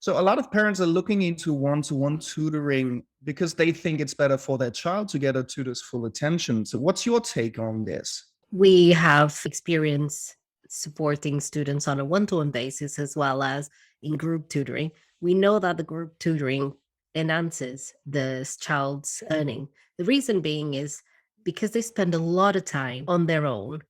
So a lot of parents are looking into one-to-one tutoring because they think it's better for their child to get a tutor's full attention. So what's your take on this? We have experience supporting students on a one-to-one basis as well as in group tutoring. We know that the group tutoring enhances the child's learning. The reason being is because they spend a lot of time on their own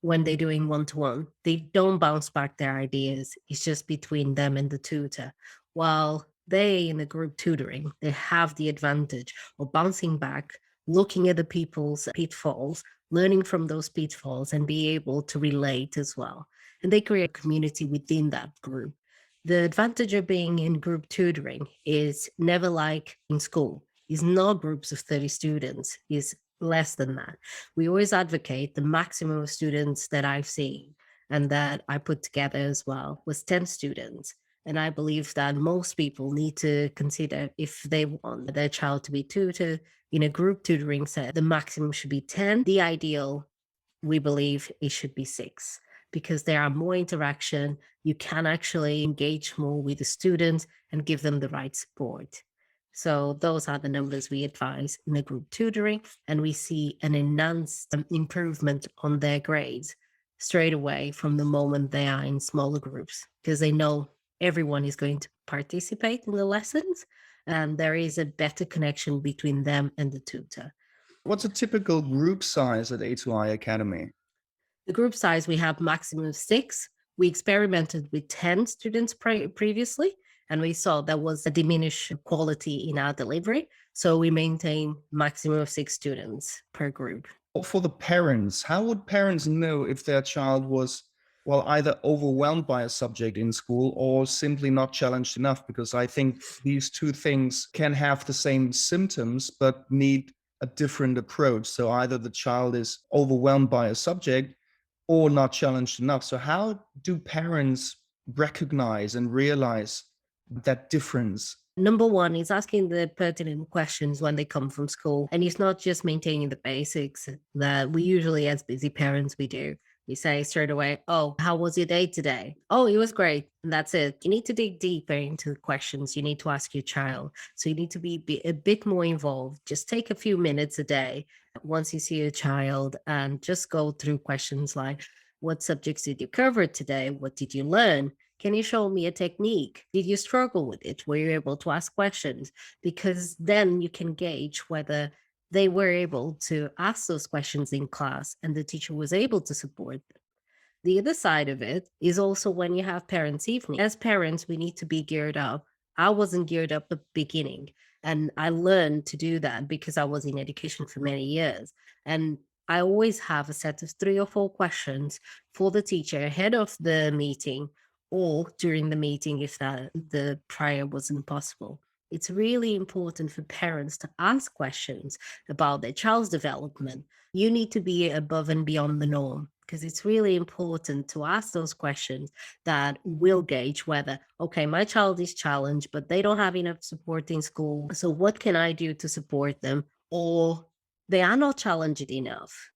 when they're doing one-to-one. They don't bounce back their ideas. It's just between them and the tutor. While they in the group tutoring, they have the advantage of bouncing back, looking at the people's pitfalls, learning from those pitfalls, and be able to relate as well. And they create a community within that group. The advantage of being in group tutoring is never like in school. It's not groups of 30 students, it's less than that. We always advocate the maximum of students that I've seen and that I put together as well was 10 students. And I believe that most people need to consider if they want their child to be tutored in a group tutoring set, the maximum should be 10. The ideal, we believe, it should be 6 because there are more interaction. You can actually engage more with the students and give them the right support. So those are the numbers we advise in the group tutoring, and we see an enhanced improvement on their grades straight away from the moment they are in smaller groups because they know everyone is going to participate in the lessons and there is a better connection between them and the tutor. What's a typical group size at A2I Academy? The group size, we have maximum of 6. We experimented with 10 students previously, and we saw there was a diminished quality in our delivery. So we maintain maximum of 6 students per group. For the parents, how would parents know if their child was, well, either overwhelmed by a subject in school or simply not challenged enough? Because I think these two things can have the same symptoms, but need a different approach. So either the child is overwhelmed by a subject or not challenged enough. So how do parents recognize and realize that difference? Number one is asking the pertinent questions when they come from school. And it's not just maintaining the basics that we usually, as busy parents, we do. We say straight away, oh, how was your day today? Oh, it was great. And that's it. You need to dig deeper into the questions you need to ask your child. So you need to be a bit more involved. Just take a few minutes a day once you see a child and just go through questions like, what subjects did you cover today? What did you learn? Can you show me a technique? Did you struggle with it? Were you able to ask questions? Because then you can gauge whether they were able to ask those questions in class and the teacher was able to support them. The other side of it is also when you have parents' evening. As parents, we need to be geared up. I wasn't geared up at the beginning, and I learned to do that because I was in education for many years. And I always have a set of 3 or 4 questions for the teacher ahead of the meeting or during the meeting if that the prior wasn't possible. It's really important for parents to ask questions about their child's development. You need to be above and beyond the norm because it's really important to ask those questions that will gauge whether, okay, my child is challenged, but they don't have enough support in school. So, what can I do to support them? Or they are not challenged enough.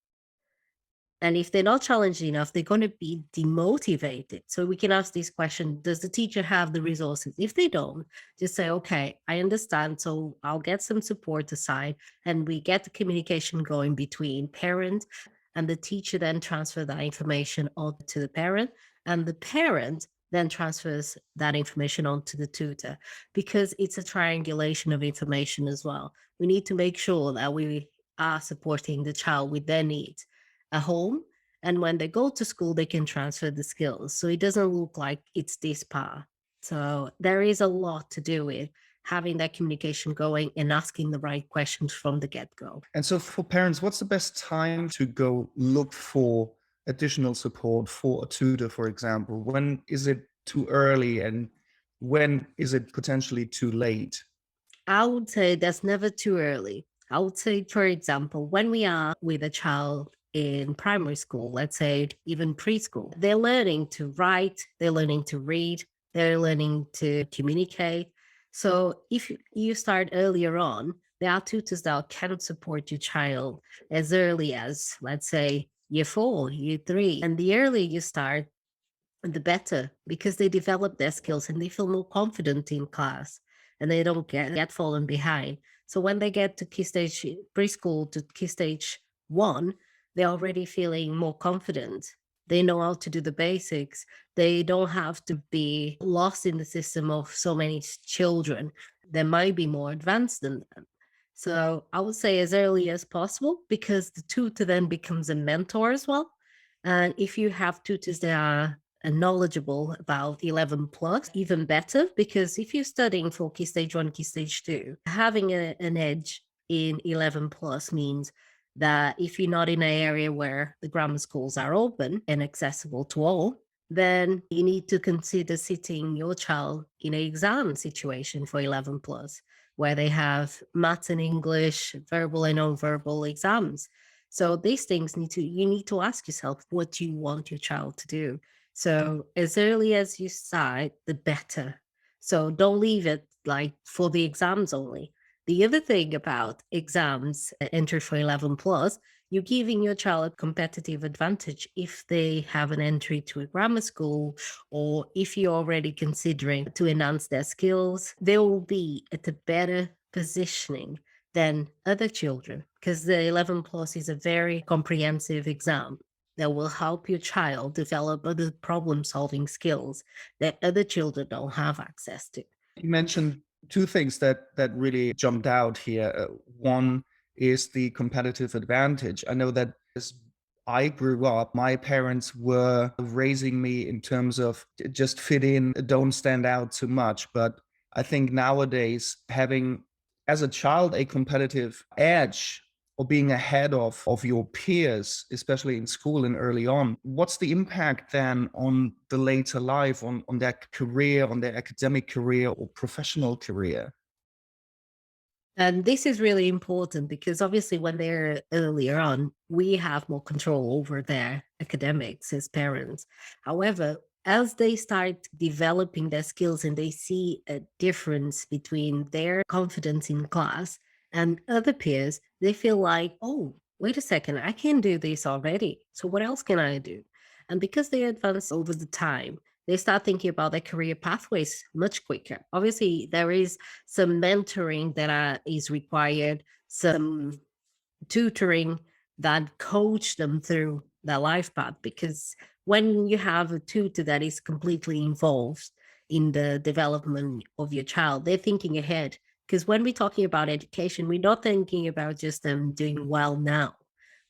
And if they're not challenged enough, they're going to be demotivated. So we can ask this question: does the teacher have the resources? If they don't, just say, okay, I understand. So I'll get some support aside and we get the communication going between parent and the teacher, then transfer that information on to the parent. And the parent then transfers that information on to the tutor because it's a triangulation of information as well. We need to make sure that we are supporting the child with their needs a home. And when they go to school, they can transfer the skills. So it doesn't look like it's this path. So there is a lot to do with having that communication going and asking the right questions from the get go. And so for parents, what's the best time to go look for additional support for a tutor, for example? When is it too early and when is it potentially too late? I would say that's never too early. I would say, for example, when we are with a child in primary school, let's say even preschool, they're learning to write, they're learning to read, they're learning to communicate. So if you start earlier on, there are tutors that can support your child as early as, let's say, year 4, year 3. And the earlier you start, the better, because they develop their skills and they feel more confident in class and they don't get fallen behind. So when they get to key stage preschool to key stage one, they're already feeling more confident. They know how to do the basics. They don't have to be lost in the system of so many children that might be more advanced than them. So I would say as early as possible, because the tutor then becomes a mentor as well. And if you have tutors that are knowledgeable about 11 plus, even better, because if you're studying for key stage one, key stage two, having an edge in 11 plus means that if you're not in an area where the grammar schools are open and accessible to all, then you need to consider sitting your child in an exam situation for 11 plus, where they have maths and English, verbal and non-verbal exams. So these things you need to ask yourself, what do you want your child to do? So as early as you start, the better. So don't leave it like for the exams only. The other thing about exams, enter for 11 plus, you're giving your child a competitive advantage if they have an entry to a grammar school, or if you're already considering to enhance their skills, they will be at a better positioning than other children, because the 11 plus is a very comprehensive exam that will help your child develop other problem solving skills that other children don't have access to. You mentioned two things that really jumped out here. One is the competitive advantage. I know that as I grew up, my parents were raising me in terms of just fit in, don't stand out too much. But I think nowadays, having as a child a competitive edge or being ahead of your peers, especially in school and early on, what's the impact then on the later life, on their career, on their academic career or professional career? And this is really important because obviously, when they're earlier on, we have more control over their academics as parents. However, as they start developing their skills and they see a difference between their confidence in class and other peers, they feel like, oh, wait a second, I can do this already. So, what else can I do? And because they advance over the time, they start thinking about their career pathways much quicker. Obviously, there is some mentoring that is required, some tutoring that coach them through their life path. Because when you have a tutor that is completely involved in the development of your child, they're thinking ahead. Because when we're talking about education, we're not thinking about just them doing well now.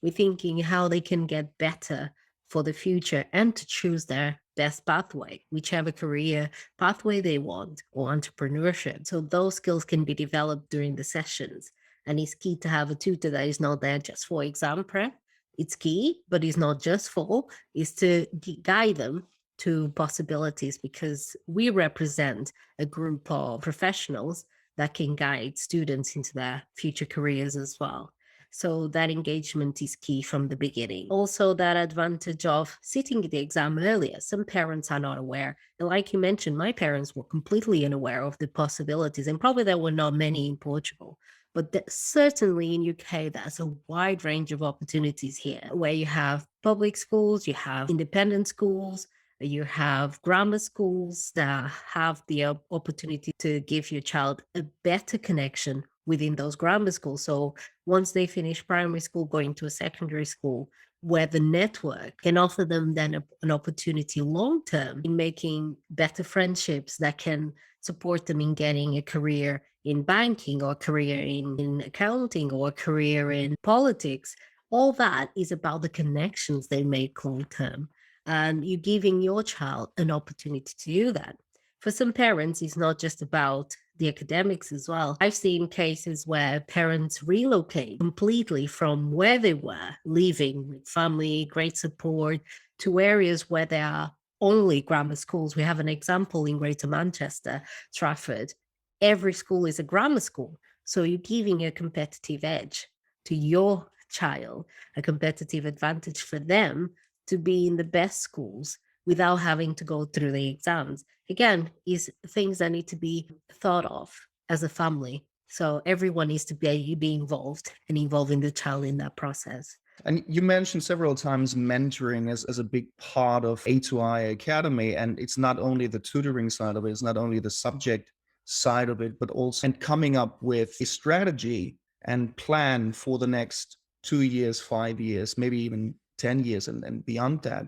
We're thinking how they can get better for the future and to choose their best pathway, whichever career pathway they want, or entrepreneurship. So those skills can be developed during the sessions. And it's key to have a tutor that is not there just for exam prep. It's key, but it's not just for, is to guide them to possibilities, because we represent a group of professionals that can guide students into their future careers as well. So that engagement is key from the beginning. Also, that advantage of sitting the exam earlier. Some parents are not aware. And like you mentioned, my parents were completely unaware of the possibilities, and probably there were not many in Portugal. But certainly in UK, there's a wide range of opportunities here, where you have public schools, you have independent schools, you have grammar schools that have the opportunity to give your child a better connection within those grammar schools. So once they finish primary school, going to a secondary school, where the network can offer them then an opportunity long term in making better friendships that can support them in getting a career in banking, or a career in accounting, or a career in politics. All that is about the connections they make long term. And you're giving your child an opportunity to do that. For some parents, it's not just about the academics as well. I've seen cases where parents relocate completely from where they were living with family, great support, to areas where there are only grammar schools. We have an example in Greater Manchester, Trafford. Every school is a grammar school. So you're giving a competitive edge to your child, a competitive advantage for them to be in the best schools without having to go through the exams. Again, is things that need to be thought of as a family. So everyone needs to be involved and involving the child in that process. And you mentioned several times mentoring as a big part of A2I Academy. And it's not only the tutoring side of it, it's not only the subject side of it, but also and coming up with a strategy and plan for the next 2 years, 5 years, maybe even 10 years and beyond that.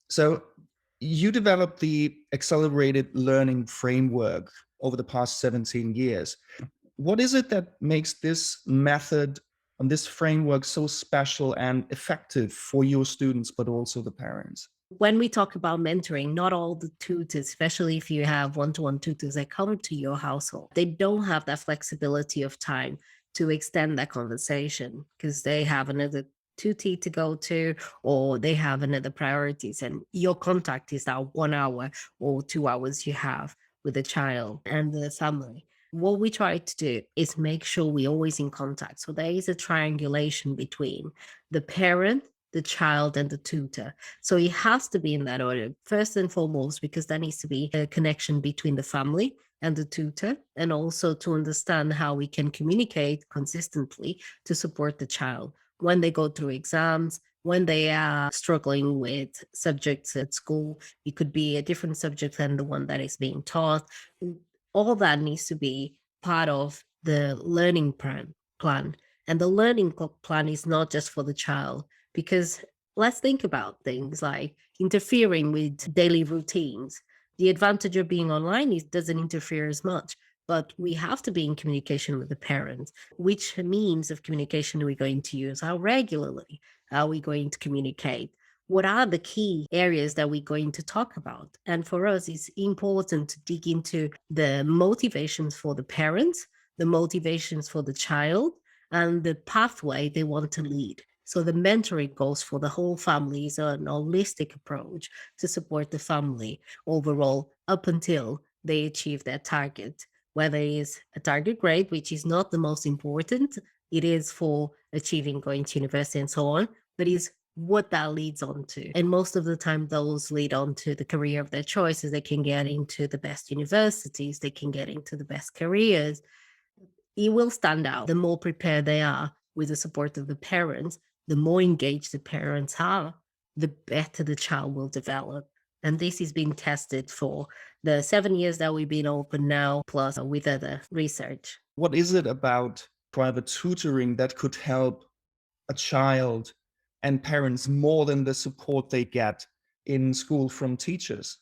So you developed the accelerated learning framework over the past 17 years. What is it that makes this method and this framework so special and effective for your students, but also the parents? When we talk about mentoring, not all the tutors, especially if you have one-to-one tutors that come to your household, they don't have that flexibility of time to extend that conversation because they have another tutor to go to or they have another priorities. And your contact is that 1 hour or 2 hours you have with the child and the family. What we try to do is make sure we're always in contact. So there is a triangulation between the parent, the child, and the tutor. So it has to be in that order, first and foremost, because there needs to be a connection between the family and the tutor, and also to understand how we can communicate consistently to support the child when they go through exams, when they are struggling with subjects at school. It could be a different subject than the one that is being taught. All that needs to be part of the learning plan. And the learning plan is not just for the child, because let's think about things like interfering with daily routines. The advantage of being online is doesn't interfere as much, but we have to be in communication with the parents. Which means of communication are we going to use? How regularly are we going to communicate? What are the key areas that we're going to talk about? And for us, it's important to dig into the motivations for the parents, the motivations for the child, and the pathway they want to lead. So the mentoring goes for the whole family is an holistic approach to support the family overall up until they achieve their target, whether it is a target grade, which is not the most important, it is for achieving going to university and so on, but is what that leads on to. And most of the time, those lead on to the career of their choices. They can get into the best universities, they can get into the best careers. It will stand out the more prepared they are with the support of the parents, the more engaged the parents are, the better the child will develop. And this is being tested for the 7 years that we've been open now, plus with other research. What is it about private tutoring that could help a child and parents more than the support they get in school from teachers?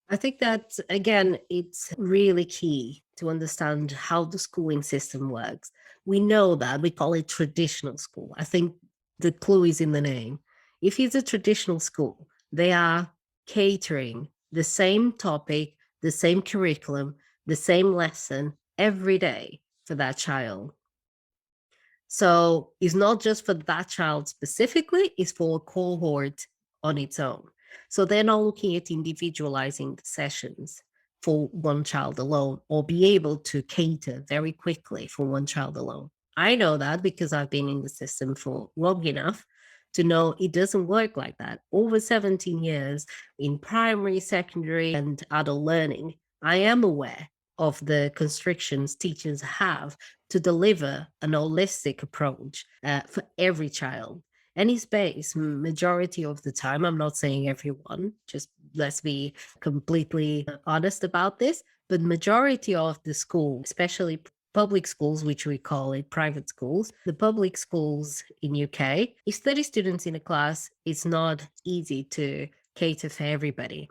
I think that, again, it's really key to understand how the schooling system works. We know that we call it traditional school. I think the clue is in the name. If it's a traditional school, they are catering the same topic, the same curriculum, the same lesson every day for that child. So it's not just for that child specifically, it's for a cohort on its own. So they're not looking at individualizing the sessions for one child alone or be able to cater very quickly for one child alone. I know that because I've been in the system for long enough to know it doesn't work like that. Over 17 years in primary, secondary, and adult learning, I am aware of the constrictions teachers have to deliver an holistic approach for every child. And it's based majority of the time, I'm not saying everyone, just let's be completely honest about this, but majority of the school, especially public schools, which we call it private schools, the public schools in UK, is 30 students in a class. It's not easy to cater for everybody.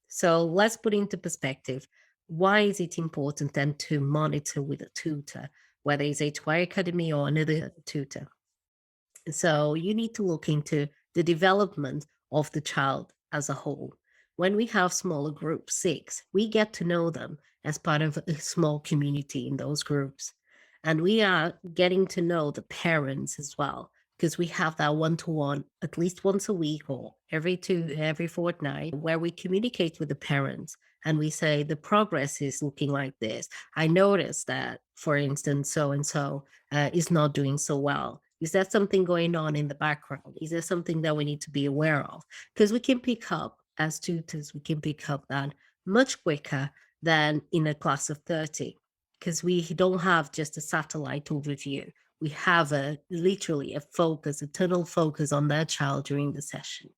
So let's put into perspective, why is it important then to monitor with a tutor, whether it's A2I Academy or another tutor? So you need to look into the development of the child as a whole. When we have smaller groups, six, we get to know them as part of a small community in those groups. And we are getting to know the parents as well, because we have that one-to-one at least once a week or every fortnight where we communicate with the parents and we say the progress is looking like this. I noticed that, for instance, so and so is not doing so well. Is there something going on in the background? Is there something that we need to be aware of? Because we can pick up as tutors, we can pick up that much quicker than in a class of 30, because we don't have just a satellite overview. We have literally a focus, a tunnel focus on that child during the session.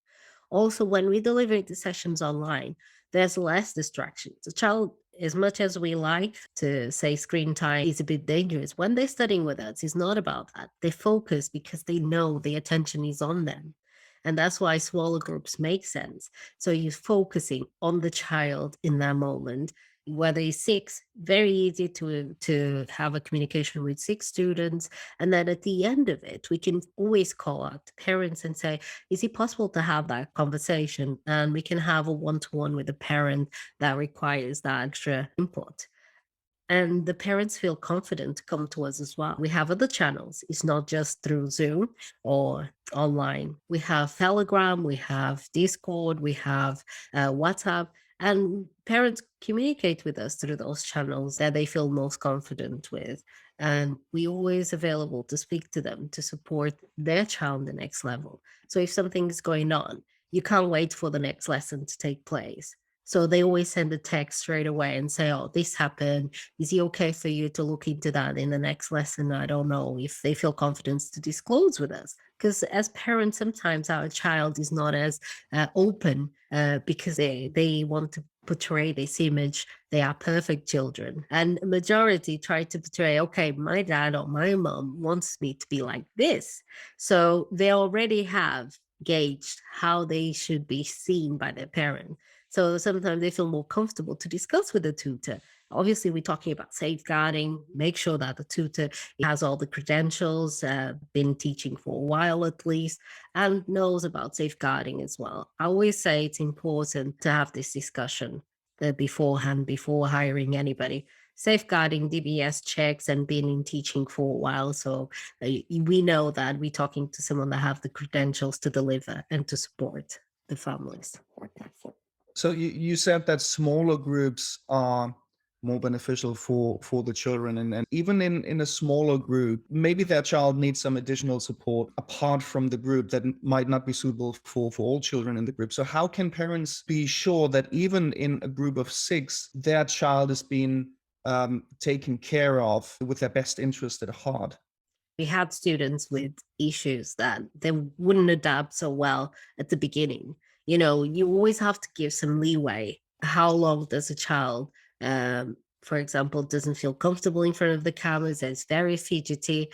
Also, when we deliver the sessions online, there's less distractions. The child, as much as we like to say screen time is a bit dangerous, when they're studying with us, it's not about that. They focus because they know the attention is on them. And that's why smaller groups make sense. So you're focusing on the child in that moment. Whether he's six, very easy to have a communication with six students. And then at the end of it, we can always call out parents and say, is it possible to have that conversation? And we can have a one-to-one with a parent that requires that extra input. And the parents feel confident to come to us as well. We have other channels. It's not just through Zoom or online. We have Telegram, we have Discord, we have WhatsApp, and parents communicate with us through those channels that they feel most confident with. And we always available to speak to them to support their child the next level. So if something is going on, you can't wait for the next lesson to take place. So they always send a text straight away and say, oh, this happened. Is it okay for you to look into that in the next lesson? I don't know if they feel confidence to disclose with us. Because as parents, sometimes our child is not as open because they want to portray this image. They are perfect children. And a majority try to portray, okay, my dad or my mom wants me to be like this. So they already have gauged how they should be seen by their parent. So sometimes they feel more comfortable to discuss with the tutor. Obviously, we're talking about safeguarding, make sure that the tutor has all the credentials, been teaching for a while at least, and knows about safeguarding as well. I always say it's important to have this discussion beforehand, before hiring anybody. Safeguarding DBS checks and been in teaching for a while. So we know that we're talking to someone that have the credentials to deliver and to support the families. So you said that smaller groups are more beneficial for the children, and even in a smaller group, maybe their child needs some additional support apart from the group that might not be suitable for all children in the group. So how can parents be sure that even in a group of six, their child is being taken care of with their best interest at heart? We had students with issues that they wouldn't adapt so well at the beginning. You know, you always have to give some leeway. How long does a child, for example, doesn't feel comfortable in front of the cameras, is very fidgety?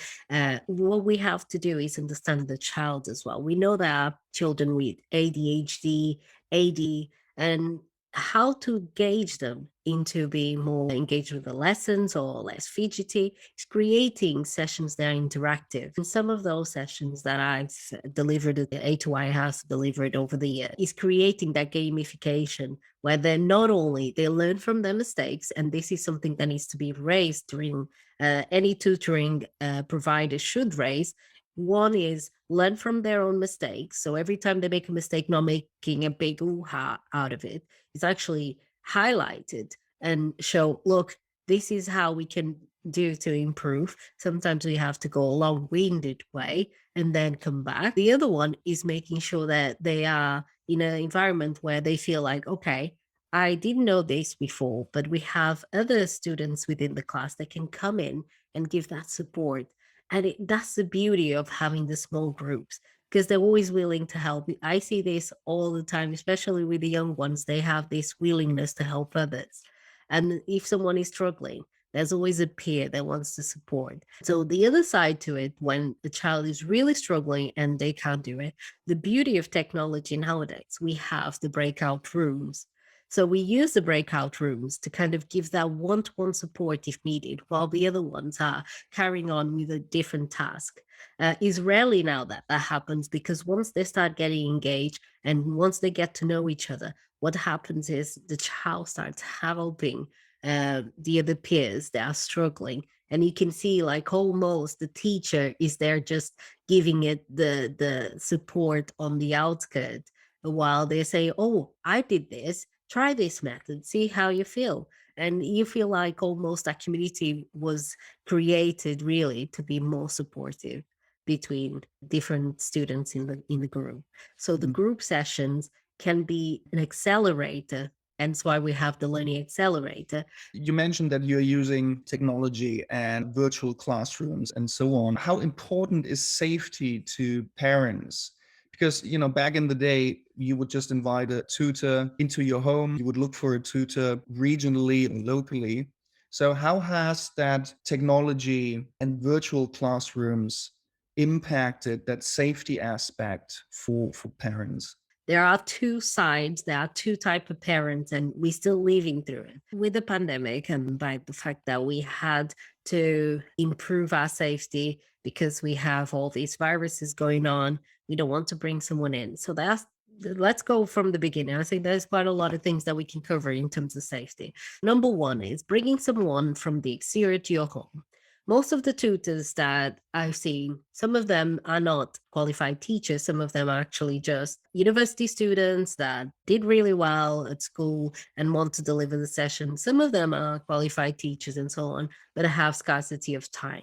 What we have to do is understand the child as well. We know there are children with ADHD, AD, and how to gauge them into being more engaged with the lessons or less fidgety is creating sessions that are interactive. And some of those sessions that I've delivered, the A2I has delivered over the year, is creating that gamification where they not only they learn from their mistakes, and this is something that needs to be raised during any tutoring provider should raise. One is learn from their own mistakes. So every time they make a mistake, not making a big ooh-ha out of it, it's actually highlighted and show, look, this is how we can do to improve. Sometimes we have to go a long-winded way and then come back. The other one is making sure that they are in an environment where they feel like, okay, I didn't know this before, but we have other students within the class that can come in and give that support. And that's the beauty of having the small groups because they're always willing to help. I see this all the time, especially with the young ones. They have this willingness to help others. And if someone is struggling, there's always a peer that wants to support. So the other side to it, when the child is really struggling and they can't do it, the beauty of technology nowadays, we have the breakout rooms. So we use the breakout rooms to kind of give that one-to-one support if needed, while the other ones are carrying on with a different task. It's rarely now that that happens because once they start getting engaged and once they get to know each other, what happens is the child starts helping the other peers that are struggling. And you can see like almost the teacher is there just giving it the support on the outskirt while they say, oh, I did this, try this method, see how you feel. And you feel like almost that community was created really to be more supportive between different students in the group. So the Mhm. group sessions can be an accelerator Hence why we have the Learning Accelerator. You mentioned that you're using technology and virtual classrooms and so on. How important is safety to parents? Because, back in the day, you would just invite a tutor into your home. You would look for a tutor regionally and locally. So how has that technology and virtual classrooms impacted that safety aspect for parents? There are two sides, there are two type of parents, and we're still living through it. With the pandemic and by the fact that we had to improve our safety because we have all these viruses going on, we don't want to bring someone in. So let's go from the beginning. I think there's quite a lot of things that we can cover in terms of safety. Number one is bringing someone from the exterior to your home. Most of the tutors that I've seen, some of them are not qualified teachers. Some of them are actually just university students that did really well at school and want to deliver the session. Some of them are qualified teachers and so on, but have scarcity of time.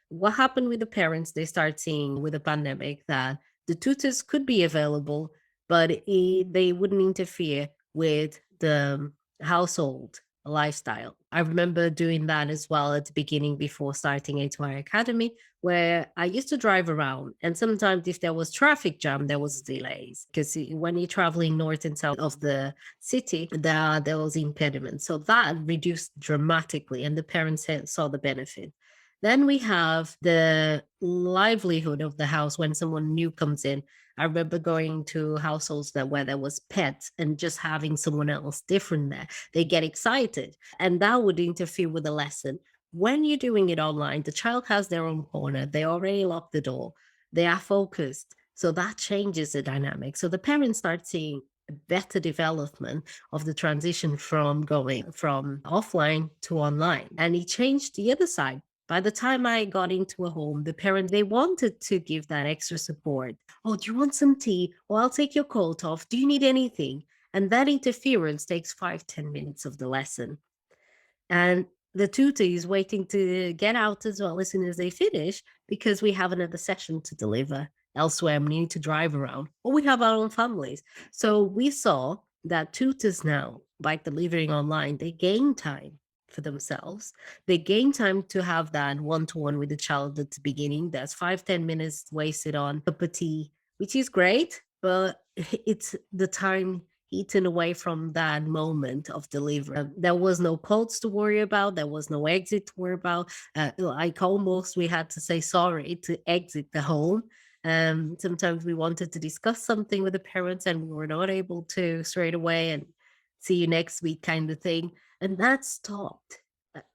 What happened with the parents? They start seeing with the pandemic that the tutors could be available, but they wouldn't interfere with the household lifestyle. I remember doing that as well at the beginning before starting A2I Academy, where I used to drive around. And sometimes if there was traffic jam, there was delays. Because when you're traveling north and south of the city, there was impediments. So that reduced dramatically, and the parents saw the benefit. Then we have the livelihood of the house when someone new comes in. I remember going to households where there was pets and just having someone else different there. They get excited, and that would interfere with the lesson. When you're doing it online, the child has their own corner. They already locked the door. They are focused. So that changes the dynamic. So the parents start seeing a better development of the transition from going from offline to online. And it changed the other side. By the time I got into a home, the parents, they wanted to give that extra support. Oh, do you want some tea? Well, I'll take your coat off. Do you need anything? And that interference takes 5-10 minutes of the lesson. And the tutor is waiting to get out as well as soon as they finish because we have another session to deliver elsewhere. We need to drive around, or we have our own families. So we saw that tutors now, by delivering online, they gain time for themselves. They gain time to have that one-to-one with the child at the beginning. That's 5-10 minutes wasted on a cup of tea, which is great, but it's the time eaten away from that moment of delivery. There was no codes to worry about. There was no exit to worry about. Like almost we had to say sorry to exit the home. Sometimes we wanted to discuss something with the parents and we were not able to straight away and see you next week kind of thing. And that stopped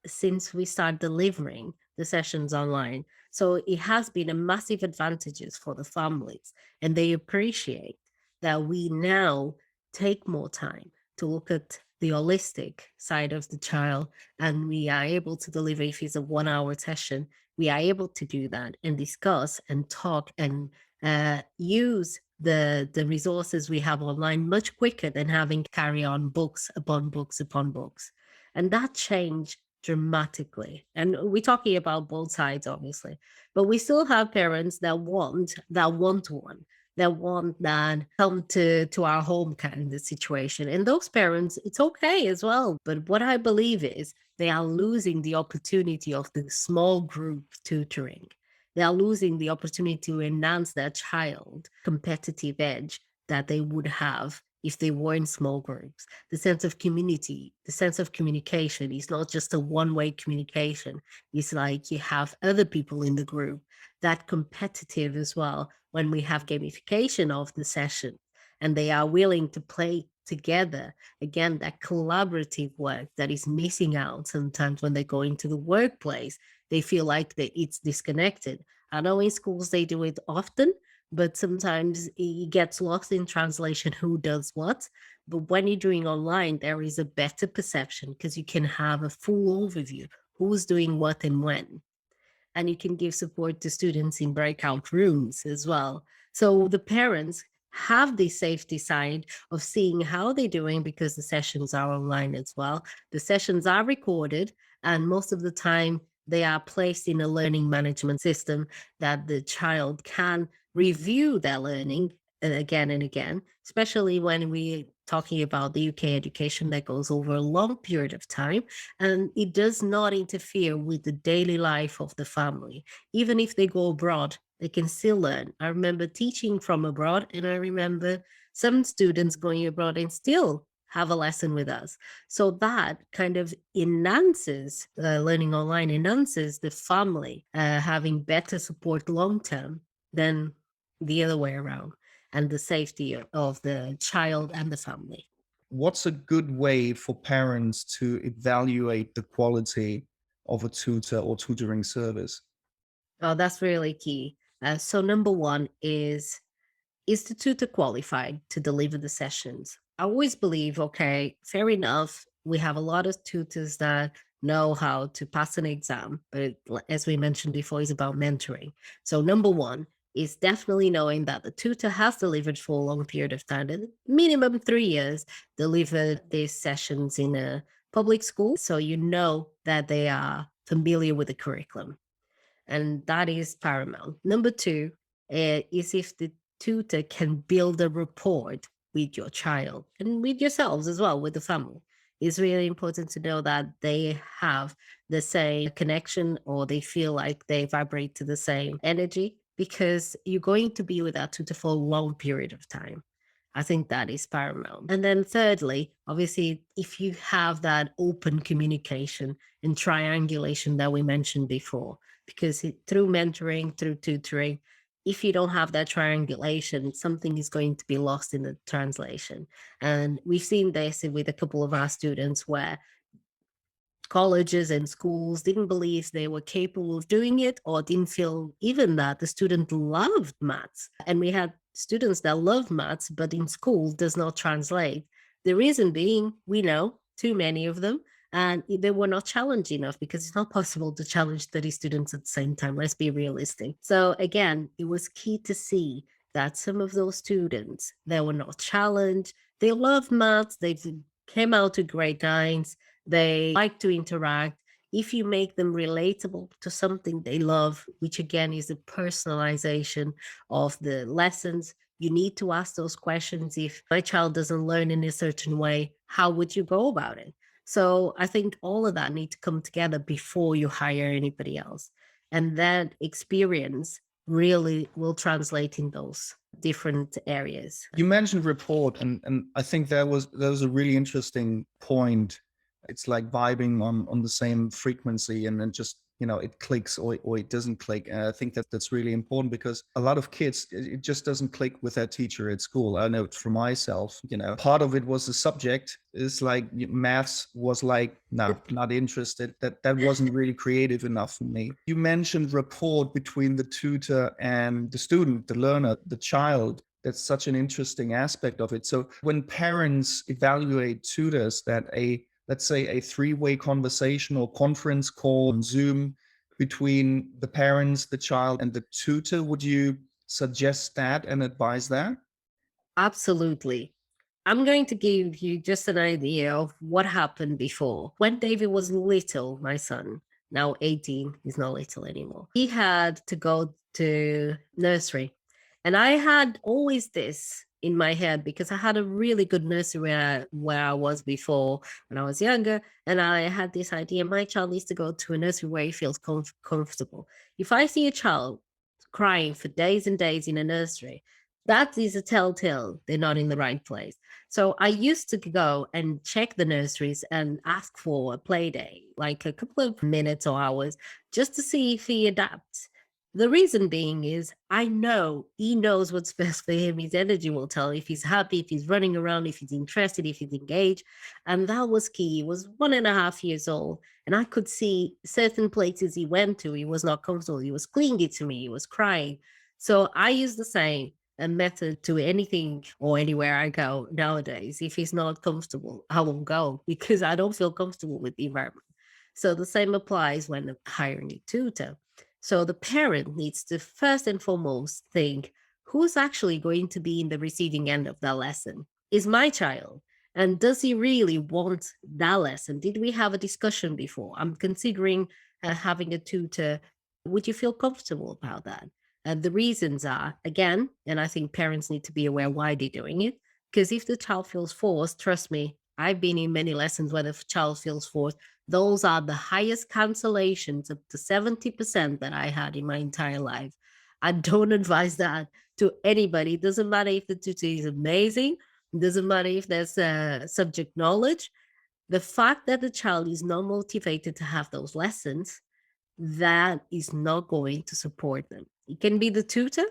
since we started delivering the sessions online. So it has been a massive advantages for the families, and they appreciate that we now take more time to look at the holistic side of the child, and we are able to deliver. If it's a 1 hour session, we are able to do that and discuss and talk and use the resources we have online much quicker than having to carry on books upon books upon books. And that changed dramatically. And we're talking about both sides, obviously, but we still have parents that want that one-to-one, that want that come to our home kind of situation. And those parents, it's okay as well. But what I believe is they are losing the opportunity of the small group tutoring. They are losing the opportunity to enhance their child competitive edge that they would have if they were in small groups. The sense of community, the sense of communication is not just a one-way communication. It's like you have other people in the group, that competitive as well. When we have gamification of the session and they are willing to play together, again, that collaborative work that is missing out sometimes when they go into the workplace, they feel like that it's disconnected. I know in schools they do it often, but sometimes it gets lost in translation who does what. But when you're doing online, there is a better perception because you can have a full overview who's doing what and when. And you can give support to students in breakout rooms as well. So the parents have the safety side of seeing how they're doing because the sessions are online as well. The sessions are recorded, and most of the time they are placed in a learning management system that the child can review their learning again and again, especially when we talking about the UK education that goes over a long period of time, and it does not interfere with the daily life of the family. Even if they go abroad, they can still learn. I remember teaching from abroad, and I remember some students going abroad and still have a lesson with us. So that kind of enhances learning online, enhances the family having better support long term than the other way around, and the safety of the child and the family. What's a good way for parents to evaluate the quality of a tutor or tutoring service? Oh, that's really key. So number one is the tutor qualified to deliver the sessions? I always believe, okay, fair enough. We have a lot of tutors that know how to pass an exam, but as we mentioned before, it's about mentoring. So, number one is definitely knowing that the tutor has delivered for a long period of time, minimum 3 years, delivered these sessions in a public school. So, you know that they are familiar with the curriculum, and that is paramount. Number two is if the tutor can build a rapport with your child and with yourselves as well, with the family. It's really important to know that they have the same connection, or they feel like they vibrate to the same energy, because you're going to be with that tutor for a long period of time. I think that is paramount. And then thirdly, obviously, if you have that open communication and triangulation that we mentioned before, because through mentoring, through tutoring, if you don't have that triangulation, something is going to be lost in the translation. And we've seen this with a couple of our students where colleges and schools didn't believe they were capable of doing it, or didn't feel even that the student loved maths. And we had students that love maths, but in school does not translate. The reason being, we know too many of them, and they were not challenged enough, because it's not possible to challenge 30 students at the same time. Let's be realistic. So again, it was key to see that some of those students that were not challenged, they love maths, they came out to grade nines, they like to interact. If you make them relatable to something they love, which again is the personalization of the lessons, you need to ask those questions. If my child doesn't learn in a certain way, how would you go about it? So I think all of that need to come together before you hire anybody else. And that experience really will translate in those different areas. You mentioned report, and I think that was a really interesting point. It's like vibing on the same frequency, and then just it clicks or it doesn't click. And I think that's really important, because a lot of kids, it just doesn't click with their teacher at school. I know it for myself. Part of it was the subject. Is like maths was like, no, not interested. That wasn't really creative enough for me. You mentioned rapport between the tutor and the student, the learner, the child. That's such an interesting aspect of it. So when parents evaluate tutors, that let's say a three-way conversation or conference call on Zoom between the parents, the child, and the tutor, would you suggest that and advise that? Absolutely. I'm going to give you just an idea of what happened before. When David was little, my son, now 18, he's not little anymore, he had to go to nursery. And I had always this in my head, because I had a really good nursery where I was before when I was younger. And I had this idea, my child needs to go to a nursery where he feels comfortable. If I see a child crying for days and days in a nursery, that is a telltale they're not in the right place. So I used to go and check the nurseries and ask for a play day, like a couple of minutes or hours, just to see if he adapts. The reason being is I know he knows what's best for him. His energy will tell if he's happy, if he's running around, if he's interested, if he's engaged. And that was key. He was 1.5 years old. And I could see certain places he went to, he was not comfortable. He was clingy to me, he was crying. So I use the same method to anything or anywhere I go nowadays. If he's not comfortable, I won't go, because I don't feel comfortable with the environment. So the same applies when hiring a tutor. So the parent needs to first and foremost think, who's actually going to be in the receiving end of that lesson? Is my child? And does he really want that lesson? Did we have a discussion before? I'm considering having a tutor. Would you feel comfortable about that? The reasons are, again, and I think parents need to be aware why they're doing it. Because if the child feels forced, trust me, I've been in many lessons where the child feels forced. Those are the highest cancellations, up to 70% that I had in my entire life. I don't advise that to anybody. It doesn't matter if the tutor is amazing, it doesn't matter if there's subject knowledge. The fact that the child is not motivated to have those lessons, that is not going to support them. It can be the tutor,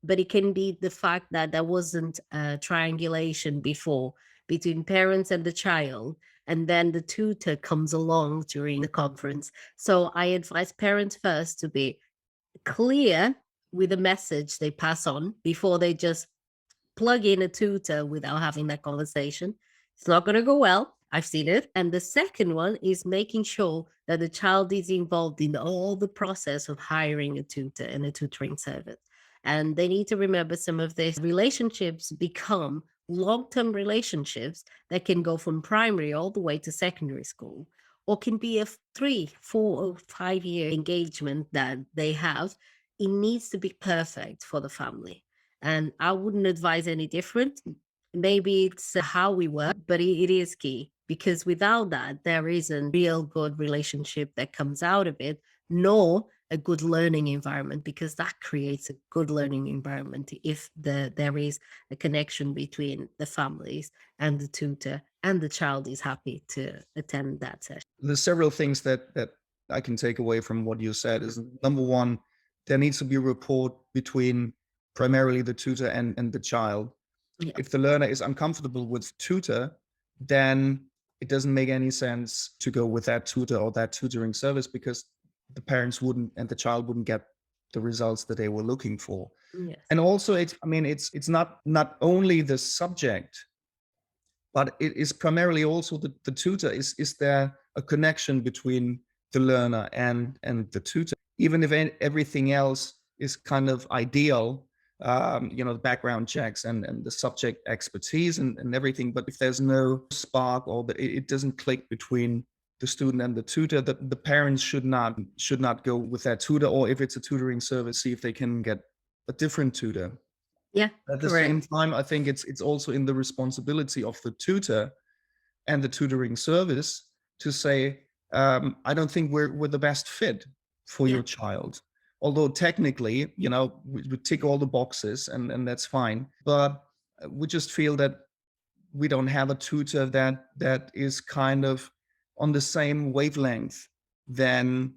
but it can be the fact that there wasn't a triangulation before between parents and the child. And then the tutor comes along during the conference. So I advise parents first to be clear with the message they pass on before they just plug in a tutor without having that conversation. It's not going to go well. I've seen it. And the second one is making sure that the child is involved in all the process of hiring a tutor and a tutoring service. And they need to remember some of these relationships become long term relationships that can go from primary all the way to secondary school, or can be a 3, 4, or 5 year engagement that they have. It needs to be perfect for the family, and I wouldn't advise any different. Maybe it's how we work, but it is key, because without that, there isn't real good relationship that comes out of it, nor a good learning environment, because that creates a good learning environment if there is a connection between the families and the tutor, and the child is happy to attend that session. There's several things that I can take away from what you said. Is number one, there needs to be a rapport between primarily the tutor and the child. Yeah. If the learner is uncomfortable with tutor, then it doesn't make any sense to go with that tutor or that tutoring service, because the parents wouldn't and the child wouldn't get the results that they were looking for. Yes. And also, it's not only the subject, but it is primarily also the tutor. Is there a connection between the learner and the tutor? Even if everything else is kind of ideal, the background checks and the subject expertise and everything, but if there's no spark, or it doesn't click between the student and the tutor, the parents should not go with that tutor, or if it's a tutoring service, see if they can get a different tutor. Yeah, At the same correct. time, I think it's also in the responsibility of the tutor and the tutoring service to say, I don't think we're the best fit for Yeah. your child. Although technically, we tick all the boxes, and that's fine. But we just feel that we don't have a tutor that is kind of on the same wavelength than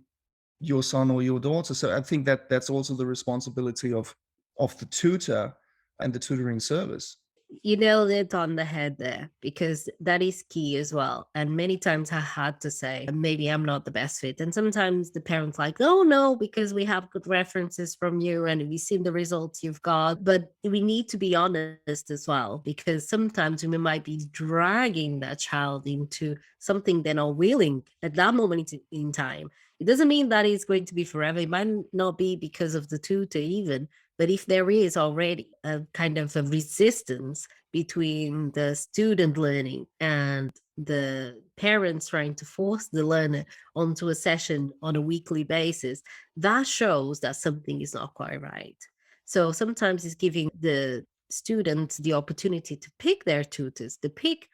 your son or your daughter. So I think that that's also the responsibility of the tutor and the tutoring service. You nailed it on the head there, because that is key as well. And many times I had to say, maybe I'm not the best fit. And sometimes the parents like, oh no, because we have good references from you and we've seen the results you've got. But we need to be honest as well, because sometimes we might be dragging that child into something they're not willing at that moment in time. It doesn't mean that it's going to be forever. It might not be because of the tutor even, but if there is already a kind of a resistance between the student learning and the parents trying to force the learner onto a session on a weekly basis, that shows that something is not quite right. So sometimes it's giving the students the opportunity to pick their tutors, to pick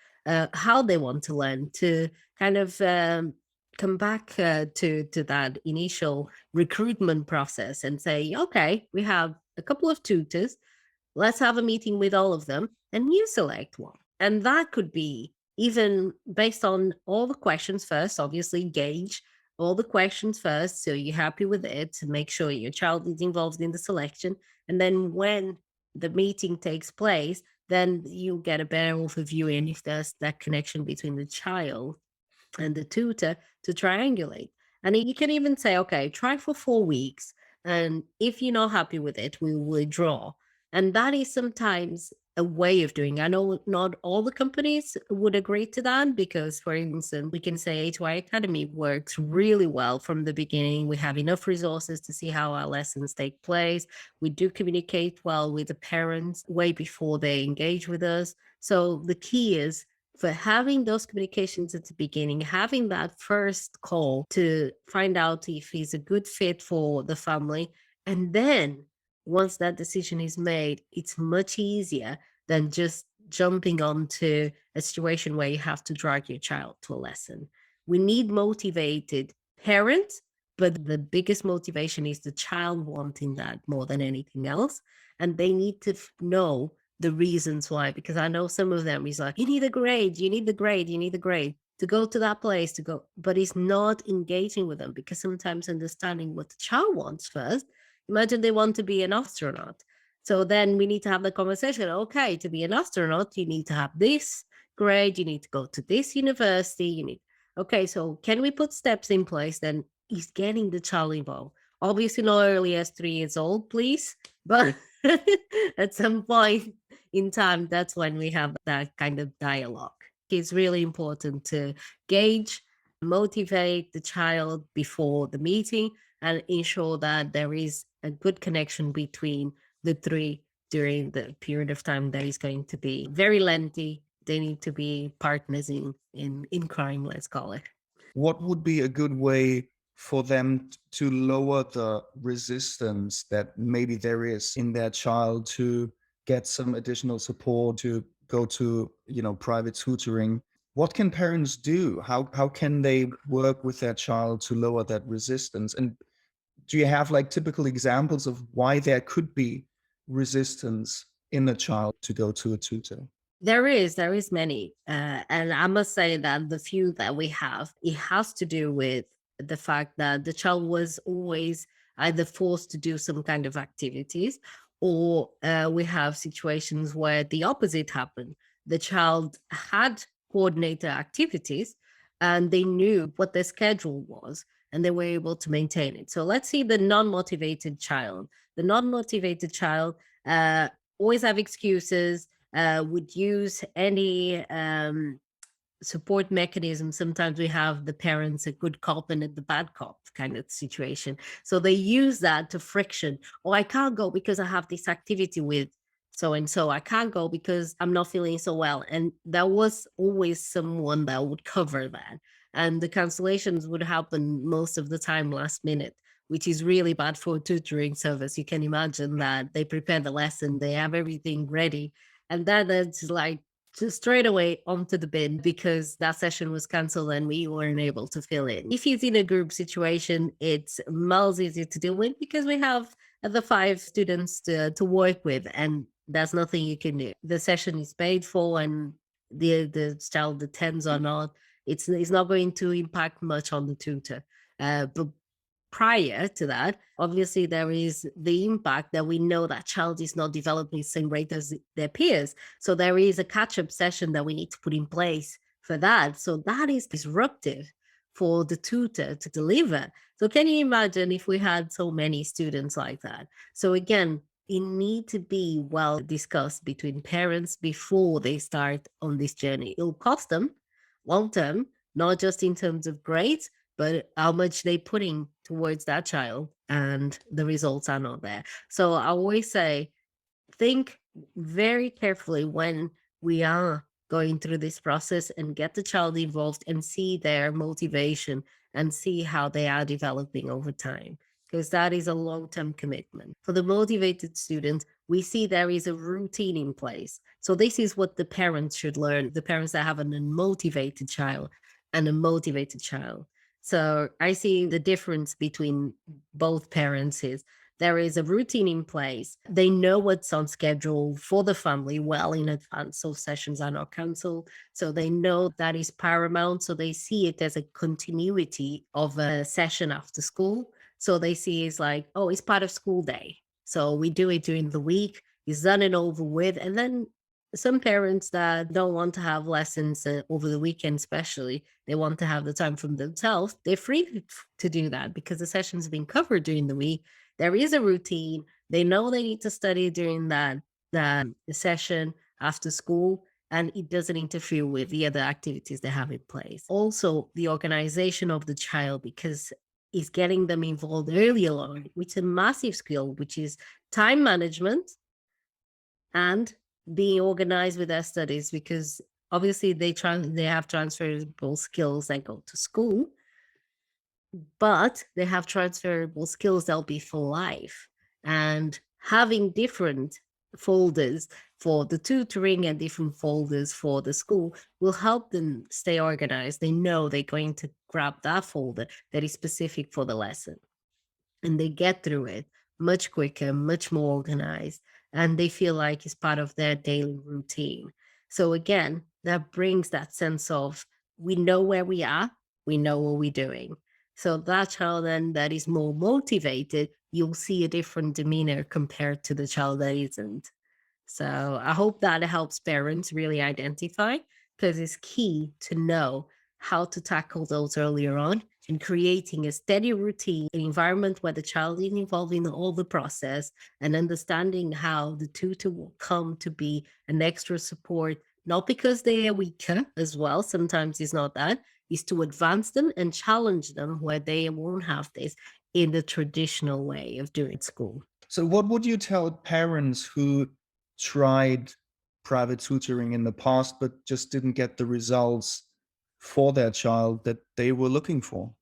how they want to learn, to kind of come back to that initial recruitment process and say, okay, we have a couple of tutors. Let's have a meeting with all of them and you select one. And that could be even based on all the questions first, obviously, gauge all the questions first. So you're happy with it to make sure your child is involved in the selection. And then when the meeting takes place, then you get a better overview in if there's that connection between the child and the tutor to triangulate. And you can even say, okay, try for 4 weeks. And if you're not happy with it, we will withdraw. And that is sometimes a way of doing. I know not all the companies would agree to that, because, for instance, we can say HY Academy works really well from the beginning. We have enough resources to see how our lessons take place. We do communicate well with the parents way before they engage with us. So the key is for having those communications at the beginning, having that first call to find out if he's a good fit for the family. And then once that decision is made, it's much easier than just jumping onto a situation where you have to drag your child to a lesson. We need motivated parents, but the biggest motivation is the child wanting that more than anything else. And they need to know the reasons why, because I know some of them is like, you need a grade, you need the grade, you need the grade to go to that place to go, but it's not engaging with them because sometimes understanding what the child wants first. Imagine they want to be an astronaut. So then we need to have the conversation. Okay, to be an astronaut, you need to have this grade, you need to go to this university, you need, okay, so can we put steps in place? Then is getting the child involved. Obviously, not early as 3 years old, please, but at some point in time, that's when we have that kind of dialogue. It's really important to gauge, motivate the child before the meeting and ensure that there is a good connection between the three during the period of time that is going to be very lengthy. They need to be partners in crime, let's call it. What would be a good way for them to lower the resistance that maybe there is in their child to get some additional support, to go to, private tutoring? What can parents do? How can they work with their child to lower that resistance? And do you have like typical examples of why there could be resistance in a child to go to a tutor? There is many, and I must say that the few that we have, it has to do with the fact that the child was always either forced to do some kind of activities, or we have situations where the opposite happened. The child had coordinated activities, and they knew what their schedule was, and they were able to maintain it. So let's see the non-motivated child. The non-motivated child uh, always have excuses, would use any support mechanism. Sometimes we have the parents a good cop and the bad cop kind of situation. So they use that to friction. Oh, I can't go because I have this activity with so and so. I can't go because I'm not feeling so well. And there was always someone that would cover that. And the cancellations would happen most of the time last minute, which is really bad for a tutoring service. You can imagine that they prepare the lesson, they have everything ready, and then it's like just straight away onto the bin because that session was canceled and we weren't able to fill in. If it's in a group situation, it's miles easier to deal with because we have the 5 students to work with, and there's nothing you can do. The session is paid for, and the child attends or not. It's not going to impact much on the tutor. But prior to that, obviously there is the impact that we know that child is not developing the same rate as their peers. So there is a catch-up session that we need to put in place for that. So that is disruptive for the tutor to deliver. So can you imagine if we had so many students like that? So again, it need to be well discussed between parents before they start on this journey. It'll cost them long term, not just in terms of grades, but how much they putting towards that child and the results are not there. So I always say, think very carefully when we are going through this process and get the child involved and see their motivation and see how they are developing over time. Because that is a long term commitment. For the motivated students, we see there is a routine in place. So, this is what the parents should learn, the parents that have an unmotivated child and a motivated child. So, I see the difference between both parents is there is a routine in place. They know what's on schedule for the family well in advance, so sessions are not canceled. So they know that is paramount. So they see it as a continuity of a session after school. So they see it's like, oh, it's part of school day. So we do it during the week. It's done and over with. And then some parents that don't want to have lessons over the weekend, especially, they want to have the time from themselves. They're free to do that because the session's been covered during the week. There is a routine. They know they need to study during that session after school, and it doesn't interfere with the other activities they have in place. Also, the organization of the child, because it's getting them involved early on, which is a massive skill, which is time management and being organized with their studies, because obviously they have transferable skills that go to school, but they have transferable skills that'll be for life. And having different folders for the tutoring and different folders for the school will help them stay organized. They know they're going to grab that folder that is specific for the lesson, and they get through it much quicker, much more organized, and they feel like it's part of their daily routine. So again, that brings that sense of we know where we are, we know what we're doing. So that child then that is more motivated, you'll see a different demeanor compared to the child that isn't. So I hope that helps parents really identify, because it's key to know how to tackle those earlier on and creating a steady routine, an environment where the child is involved in all the process and understanding how the tutor will come to be an extra support, not because they are weaker as well. Sometimes it's not that, is to advance them and challenge them where they won't have this in the traditional way of doing school. So what would you tell parents who tried private tutoring in the past but just didn't get the results for their child that they were looking for?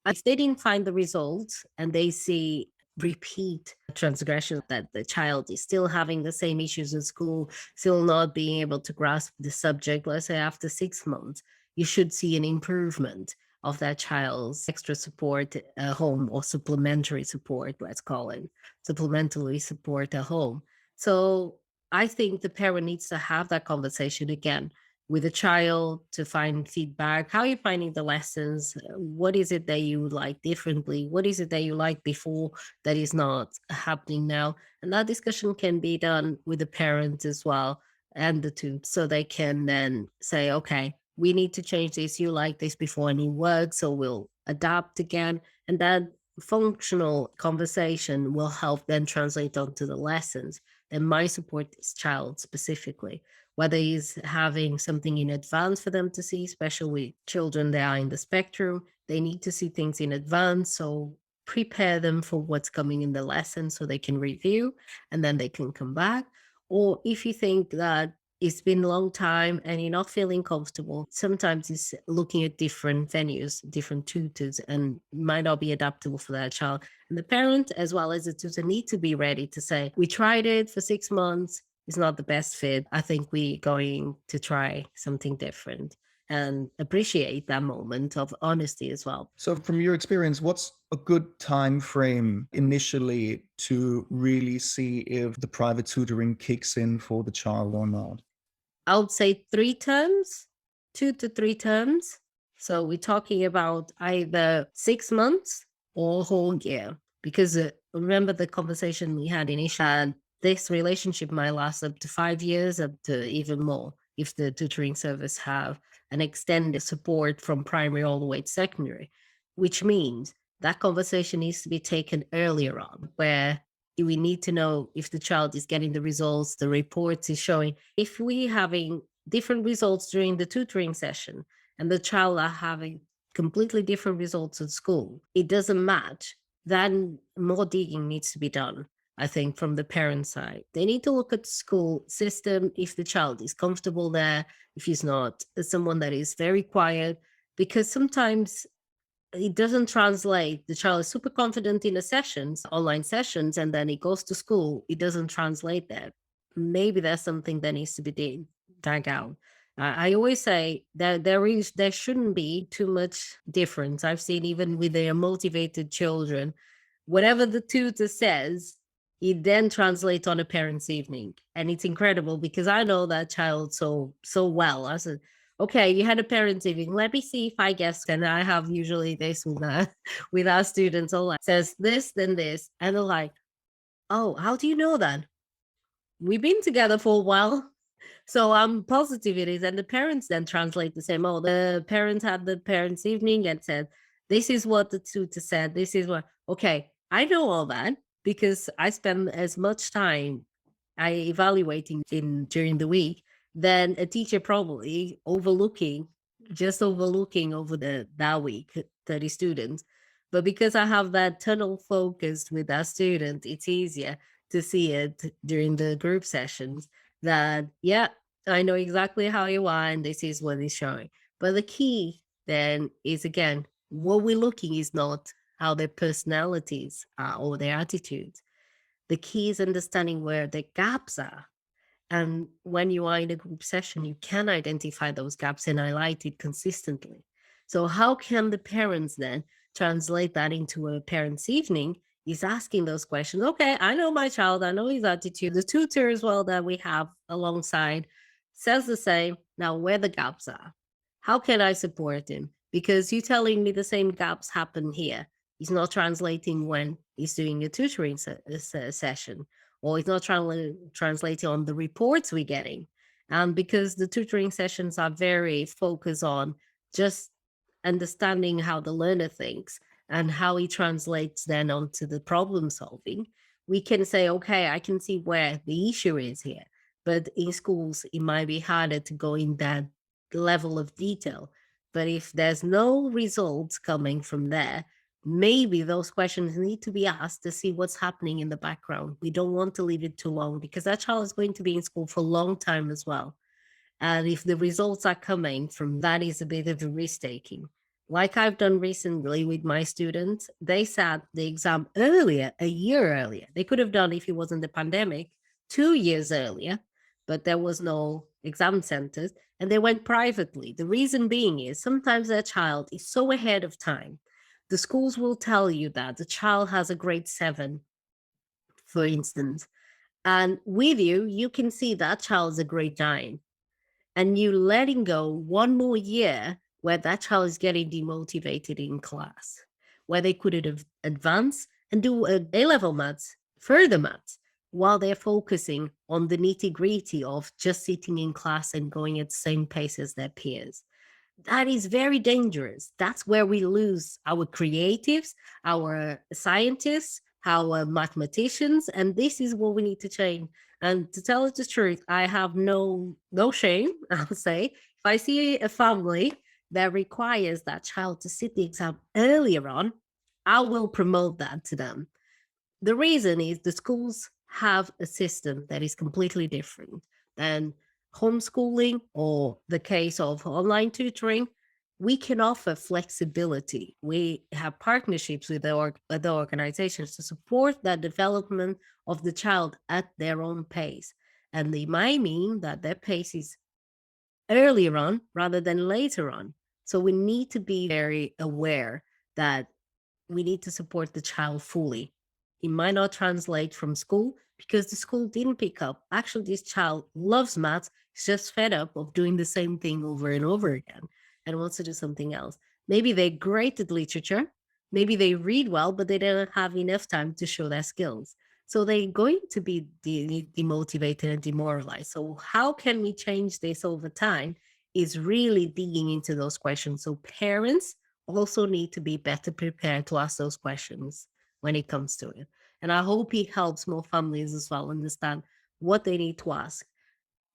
If they didn't find the results and they see repeat transgression, that the child is still having the same issues in school, still not being able to grasp the subject, let's say after 6 months, you should see an improvement of that child's extra support at home, or supplementary support, let's call it supplementary support at home. So I think the parent needs to have that conversation again with a child to find feedback. How are you finding the lessons? What is it that you would like differently? What is it that you liked before that is not happening now? And that discussion can be done with the parents as well and the two, so they can then say, okay, we need to change this. You like this before and it works, so we'll adapt again. And that functional conversation will help then translate onto the lessons that might support this child specifically, whether he's having something in advance for them to see, especially with children that are in the spectrum. They need to see things in advance. So prepare them for what's coming in the lesson so they can review and then they can come back. Or if you think that it's been a long time and you're not feeling comfortable, sometimes it's looking at different venues, different tutors, and might not be adaptable for that child. And the parent, as well as the tutor, need to be ready to say, we tried it for 6 months, it's not the best fit. I think we're going to try something different, and appreciate that moment of honesty as well. So from your experience, what's a good time frame initially to really see if the private tutoring kicks in for the child or not? I would say 3 terms, 2 to 3 terms. So we're talking about either 6 months or a whole year. Because remember the conversation we had initially, this relationship might last up to 5 years, up to even more, if the tutoring service have an extended support from primary all the way to secondary, which means that conversation needs to be taken earlier on, where we need to know if the child is getting the results, the reports is showing. If we having different results during the tutoring session and the child are having completely different results at school, it doesn't match, then more digging needs to be done. I think from the parent side, they need to look at the school system, if the child is comfortable there, if he's not someone that is very quiet, because sometimes it doesn't translate. The child is super confident in the sessions, online sessions, and then he goes to school. It doesn't translate that. Maybe that's something that needs to be dug out. I always say that there shouldn't be too much difference. I've seen even with their motivated children, whatever the tutor says, it then translates on a parent's evening, and it's incredible because I know that child so well. I said, okay, you had a parents' evening. Let me see if I guess. And I have usually this with with our students. All like says this, then this, and they're like, "Oh, how do you know that? We've been together for a while." So I'm positive it is. And the parents then translate the same. Oh, the parents had the parents' evening and said, "This is what the tutor said. This is what." Okay, I know all that because I spend as much time I evaluating in during the week than a teacher probably overlooking over the that week 30 students. But because I have that tunnel focus with that student, it's easier to see it during the group sessions that, yeah, I know exactly how you are and this is what is showing. But the key then is again, what we're looking is not how their personalities are or their attitudes. The key is understanding where the gaps are. And when you are in a group session, you can identify those gaps and highlight it consistently. So, how can the parents then translate that into a parents' evening? Is asking those questions. Okay, I know my child, I know his attitude. The tutor as well that we have alongside says the same. Now, where the gaps are, how can I support him? Because you telling me the same gaps happen here. He's not translating when he's doing a tutoring session, or it's not translating on the reports we're getting. And because the tutoring sessions are very focused on just understanding how the learner thinks and how he translates then onto the problem solving, we can say, okay, I can see where the issue is here. But in schools, it might be harder to go in that level of detail. But if there's no results coming from there, maybe those questions need to be asked to see what's happening in the background. We don't want to leave it too long because that child is going to be in school for a long time as well. And if the results are coming from that, is a bit of a risk taking. Like I've done recently with my students, they sat the exam earlier, a year earlier. They could have done, if it wasn't the pandemic, 2 years earlier, but there was no exam centers and they went privately. The reason being is sometimes their child is so ahead of time. The schools will tell you that the child has a grade 7, for instance, and with you, you can see that child's a grade 9, and you letting go one more year where that child is getting demotivated in class, where they could have advanced and do a A-level maths, further maths, while they're focusing on the nitty gritty of just sitting in class and going at the same pace as their peers. That is very dangerous. That's where we lose our creatives, our scientists, our mathematicians, and this is what we need to change. And to tell you the truth, I have no shame, I'll say. If I see a family that requires that child to sit the exam earlier on, I will promote that to them. The reason is the schools have a system that is completely different than homeschooling or the case of online tutoring. We can offer flexibility. We have partnerships with other organizations to support that development of the child at their own pace. And they might mean that their pace is earlier on rather than later on. So we need to be very aware that we need to support the child fully. It might not translate from school because the school didn't pick up. Actually, this child loves maths. He's just fed up of doing the same thing over and over again and wants to do something else. Maybe they're great at literature. Maybe they read well, but they don't have enough time to show their skills. So they're going to be demotivated and demoralized. So, how can we change this over time? Is really digging into those questions. So, parents also need to be better prepared to ask those questions when it comes to it. And I hope it helps more families as well understand what they need to ask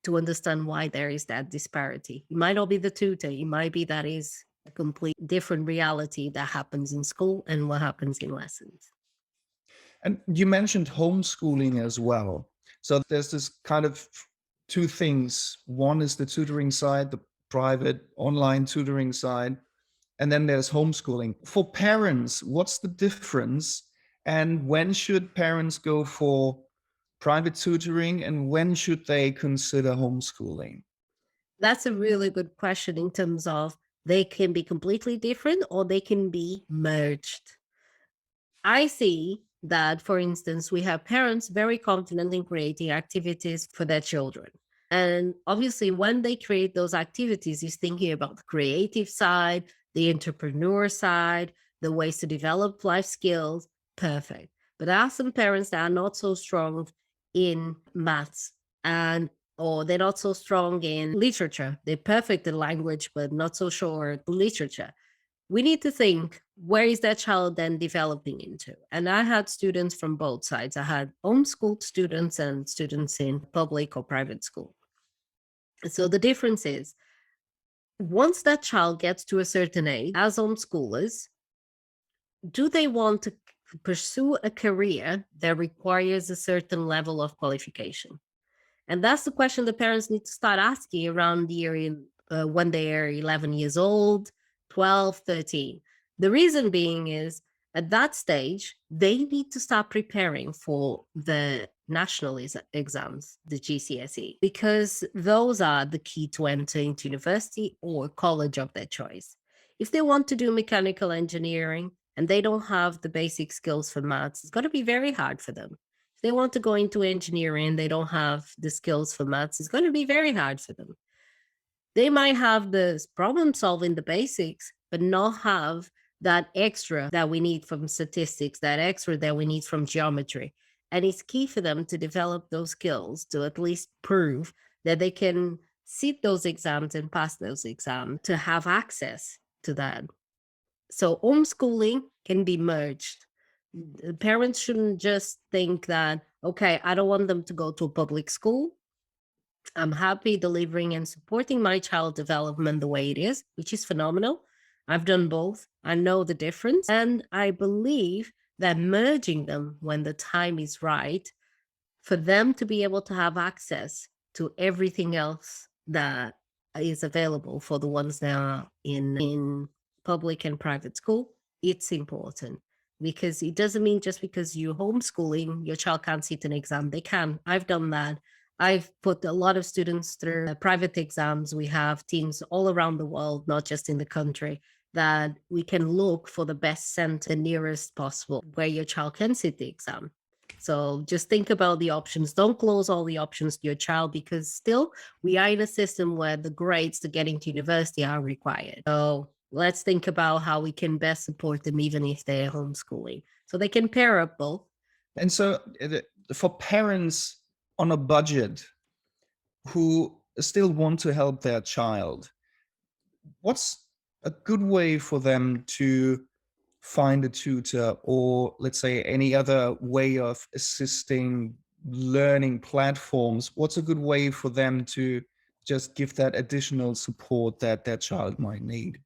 to understand why there is that disparity. It might not be the tutor, it might be that is a complete different reality that happens in school and what happens in lessons. And you mentioned homeschooling as well. So there's this kind of two things. One is the tutoring side, the private online tutoring side, and then there's homeschooling. For parents, what's the difference? And when should parents go for private tutoring and when should they consider homeschooling? That's a really good question in terms of they can be completely different or they can be merged. I see that, for instance, we have parents very confident in creating activities for their children. And obviously, when they create those activities, is thinking about the creative side, the entrepreneur side, the ways to develop life skills. Perfect. But there are some parents that are not so strong in maths and or they're not so strong in literature. They're perfect in language, but not so sure in literature. We need to think, where is that child then developing into? And I had students from both sides. I had homeschooled students and students in public or private school. So the difference is, once that child gets to a certain age, as homeschoolers, do they want to pursue a career that requires a certain level of qualification? And that's the question the parents need to start asking around the year when they are 11 years old, 12, 13. The reason being is At that stage, they need to start preparing for the national exams, the GCSE, because those are the key to enter into university or college of their choice. If they want to do mechanical engineering and they don't have the basic skills for maths, it's going to be very hard for them. If they want to go into engineering, they don't have the skills for maths, it's going to be very hard for them. They might have the problem solving the basics, but not have that extra that we need from statistics, that extra that we need from geometry. And it's key for them to develop those skills to at least prove that they can sit those exams and pass those exams to have access to that. So homeschooling can be merged. The parents shouldn't just think that, okay, I don't want them to go to a public school. I'm happy delivering and supporting my child development the way it is, which is phenomenal. I've done both. I know the difference. And I believe that merging them when the time is right for them to be able to have access to everything else that is available for the ones that are in public and private school, it's important because it doesn't mean just because you're homeschooling, your child can't sit an exam. They can. I've done that. I've put a lot of students through private exams. We have teams all around the world, not just in the country, that we can look for the best center, the nearest possible, where your child can sit the exam. So just think about the options. Don't close all the options to your child because still we are in a system where the grades to get into university are required. So let's think about how we can best support them even if they're homeschooling. So they can pair up both. And so for parents on a budget who still want to help their child, what's a good way for them to find a tutor, or let's say any other way of assisting learning platforms? What's a good way for them to just give that additional support that their child might need?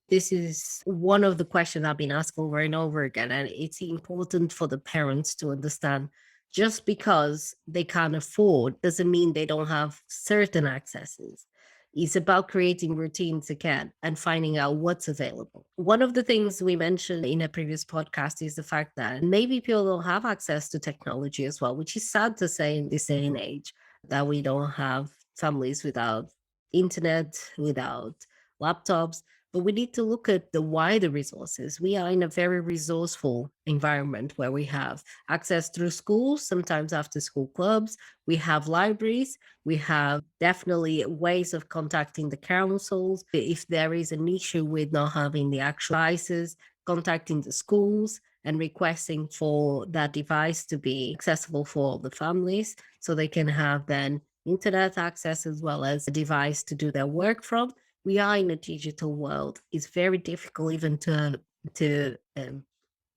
This is one of the questions I've been asked over and over again. And it's important for the parents to understand just because they can't afford doesn't mean they don't have certain accesses. It's about creating routines again and finding out what's available. One of the things we mentioned in a previous podcast is the fact that maybe people don't have access to technology as well, which is sad to say in this day and age that we don't have families without internet, without laptops, but we need to look at the wider resources. We are in a very resourceful environment where we have access through schools, sometimes after school clubs. We have libraries. We have definitely ways of contacting the councils. If there is an issue with not having the actual devices, contacting the schools and requesting for that device to be accessible for all the families so they can have then internet access as well as a device to do their work from. We are in a digital world. It's very difficult even to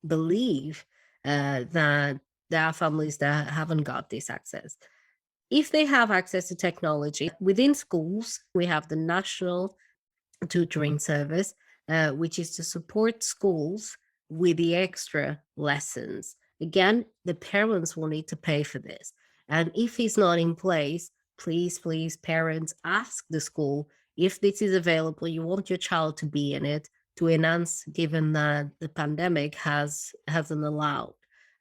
believe that there are families that haven't got this access. If they have access to technology within schools, we have the National Tutoring Service, which is to support schools with the extra lessons. Again, the parents will need to pay for this. And if it's not in place, please, parents, ask the school if this is available. You want your child to be in it to enhance, given that the pandemic hasn't allowed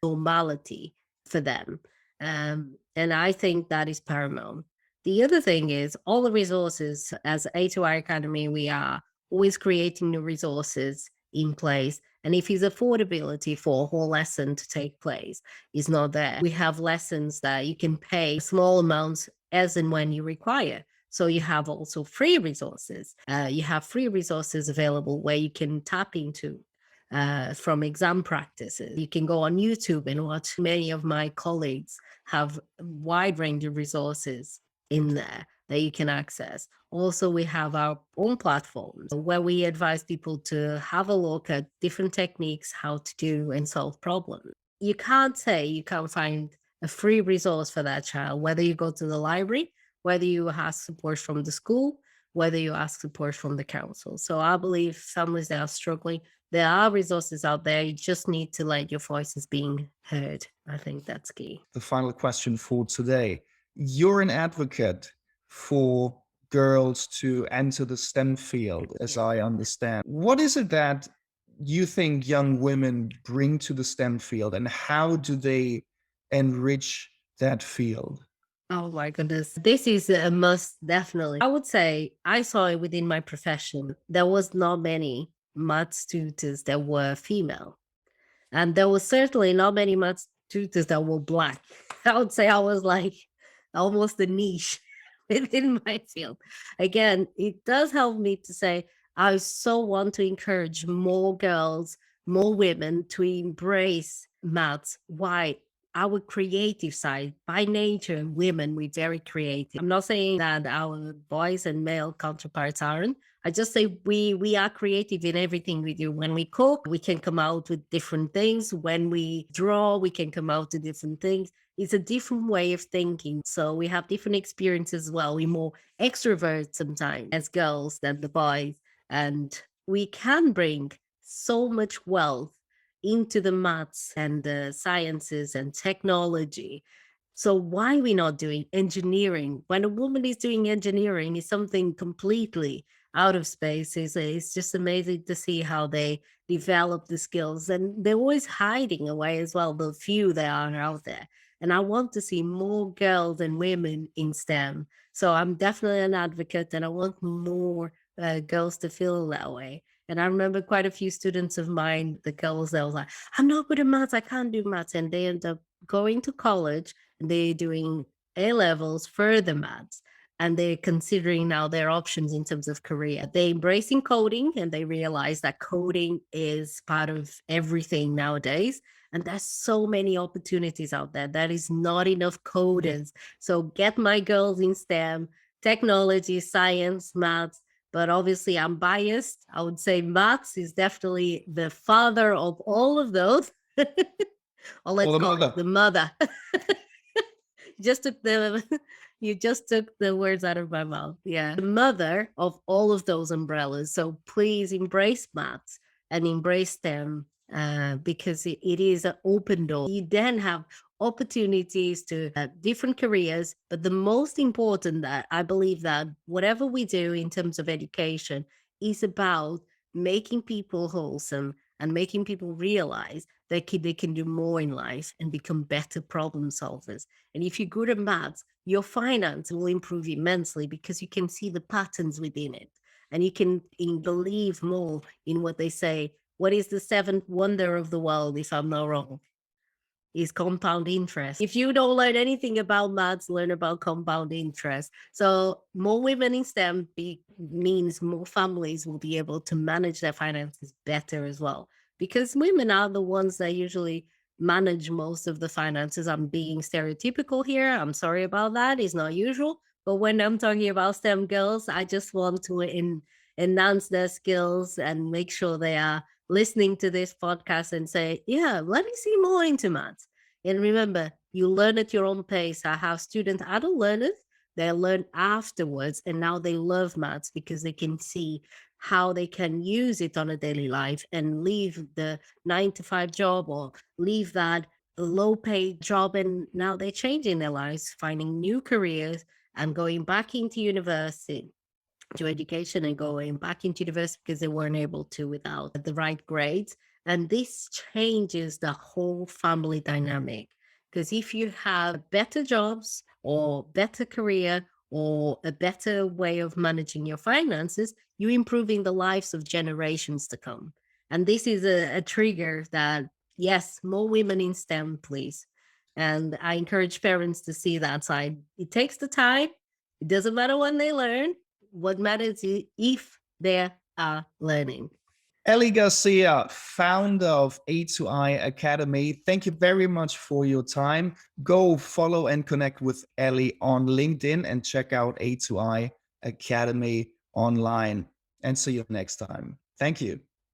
normality for them. And I think that is paramount. The other thing is all the resources as A2I Academy, we are always creating new resources in place. And if his affordability for a whole lesson to take place is not there, we have lessons that you can pay small amounts as and when you require. So you have also free resources. You have free resources available where you can tap into from exam practices. You can go on YouTube and watch. Many of my colleagues have a wide range of resources in there that you can access. Also, we have our own platforms where we advise people to have a look at different techniques, how to do and solve problems. You can't say you can't find a free resource for that child, whether you go to the library, whether you ask support from the school, whether you ask support from the council. So I believe families that are struggling, there are resources out there. You just need to let your voices being heard. I think that's key. The final question for today. You're an advocate for girls to enter the STEM field, as I understand. What is it that you think young women bring to the STEM field, and how do they enrich that field? Oh my goodness. This is a must, definitely. I would say I saw it within my profession. There was not many maths tutors that were female. And there was certainly not many maths tutors that were black. I would say I was like almost a niche within my field. Again, it does help me to say I so want to encourage more girls, more women to embrace maths. Why? Our creative side. By nature, women, we're very creative. I'm not saying that our boys and male counterparts aren't. I just say we are creative in everything we do. When we cook, we can come out with different things. When we draw, we can come out with different things. It's a different way of thinking. So we have different experiences as well. We're more extroverts sometimes as girls than the boys. And we can bring so much wealth into the maths and the sciences and technology. So why are we not doing engineering? When a woman is doing engineering, is something completely out of space. It's just amazing to see how they develop the skills, and they're always hiding away as well, the few that are out there. And I want to see more girls and women in STEM. So I'm definitely an advocate, and I want more girls to feel that way. And I remember quite a few students of mine, the girls that was like, I'm not good at maths, I can't do maths. And they end up going to college and they're doing A levels, further maths, and they're considering now their options in terms of career. They're embracing coding and they realize that coding is part of everything nowadays. And there's so many opportunities out there. There is not enough coders. So get my girls in STEM, technology, science, maths. But obviously, I'm biased. I would say maths is definitely the father of all of those. Or Or let's the call it mother? the mother. Just took the you just took the words out of my mouth. Yeah. The mother of all of those umbrellas. So please embrace maths and embrace them because it is an open door. You then have opportunities to different careers. But the most important that I believe that whatever we do in terms of education is about making people wholesome and making people realize that they can do more in life and become better problem solvers. And if you're good at maths, your finance will improve immensely because you can see the patterns within it. And you can believe more in what they say. What is the seventh wonder of the world, if I'm not wrong? Is compound interest. If you don't learn anything about maths, learn about compound interest. So more women in STEM means more families will be able to manage their finances better as well. Because women are the ones that usually manage most of the finances. I'm being stereotypical here. I'm sorry about that. It's not usual. But when I'm talking about STEM girls, I just want to enhance their skills and make sure they are listening to this podcast and say, yeah, let me see more into maths. And remember, you learn at your own pace. I have student adult learners, they learn afterwards, and now they love maths because they can see how they can use it on a daily life and leave the 9 to 5 job or leave that low paid job. And now they're changing their lives, finding new careers and going back into university to education and going back into university because they weren't able to without the right grades. And this changes the whole family dynamic. Because if you have better jobs or better career or a better way of managing your finances, you're improving the lives of generations to come. And this is a trigger that, yes, more women in STEM, please. And I encourage parents to see that side. It takes the time. It doesn't matter when they learn. What matters is if they are learning. Ely Garcia, founder of A2I Academy, thank you very much for your time. Go follow and connect with Ely on LinkedIn and check out A2I Academy online. And see you next time. Thank you.